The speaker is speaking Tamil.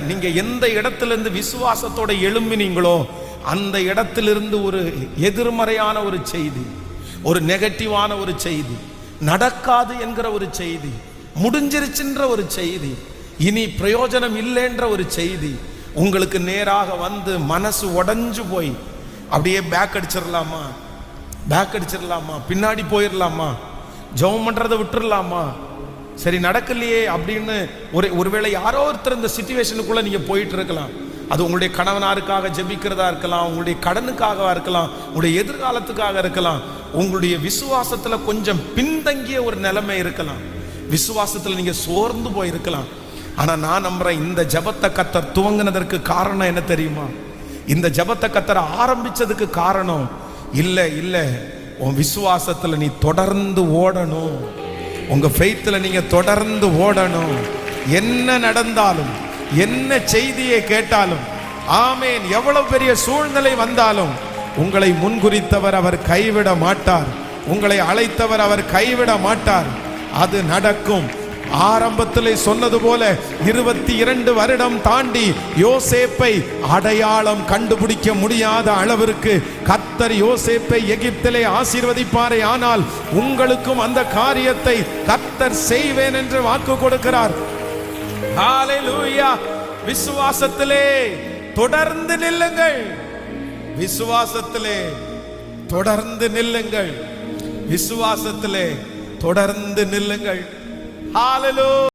நீங்க எந்த இடத்திலிருந்து விசுவாசத்தோட எழும்பினீங்களோ அந்த இடத்திலிருந்து ஒரு எதிர்மறையான ஒரு செய்தி, ஒரு நெகட்டிவான ஒரு செய்தி, நடக்காது என்கிற ஒரு செய்தி, முடிஞ்சிருச்சுன்ற ஒரு செய்தி, இனி பிரயோஜனம் இல்லைன்ற ஒரு செய்தி உங்களுக்கு நேராக வந்து மனசு உடைஞ்சு போய் அப்படியே பேக் அடிச்சிடலாமா, பின்னாடி போயிடலாமா, ஜெபம் பண்றதை விட்டுறலாமா, சரி நடக்கலையே அப்படின்னு ஒருவேளை யாரோ ஒருத்தர் இந்த சிச்சுவேஷனுக்குள்ள நீங்க போயிட்டு இருக்கலாம். அது உங்களுடைய கணவனாருக்காக ஜெபிக்கிறதா இருக்கலாம், உங்களுடைய கடனுக்காக இருக்கலாம், உங்களுடைய எதிர்காலத்துக்காக இருக்கலாம், உங்களுடைய விசுவாசத்துல கொஞ்சம் பின்தங்கிய ஒரு நிலைமை இருக்கலாம், விசுவாசத்துல நீங்க சோர்ந்து போயிருக்கலாம். ஆனா நான் நம்புறேன், இந்த ஜெபத்தை கர்த்தர் துவங்கினதற்கு காரணம் என்ன தெரியுமா? இந்த ஜெபத்தை கர்த்தர் ஆரம்பிச்சதுக்கு காரணம் இல்ல உன் விசுவாசத்துல நீ தொடர்ந்து ஓடணும், உங்க ஃபெய்த்ல நீங்க தொடர்ந்து ஓடணும். என்ன நடந்தாலும், என்ன செய்தியை கேட்டாலும், ஆமேன், எவ்வளவு பெரிய சூழ்நிலை வந்தாலும் உங்களை முன்குறித்தவர் அவர் கைவிட மாட்டார், உங்களை அழைத்தவர் அவர் கைவிட மாட்டார். அது நடக்கும். ஆரம்பத்திலே சொன்னது போல 22 வருடம் தாண்டி யோசேப்பை அடையாளம் கண்டுபிடிக்க முடியாத அளவிற்கு கர்த்தர் யோசேப்பை எகிப்திலே ஆசீர்வதிப்பாரே, ஆனால் உங்களுக்கும் அந்த காரியத்தை கர்த்தர் செய்வேன் என்று வாக்கு கொடுக்கிறார். ஹல்லேலூயா. விசுவாசத்திலே தொடர்ந்து நில்லுங்கள், விசுவாசத்திலே தொடர்ந்து நில்லுங்கள், விசுவாசத்திலே தொடர்ந்து நில்லுங்கள். ஹல்லேலூயா.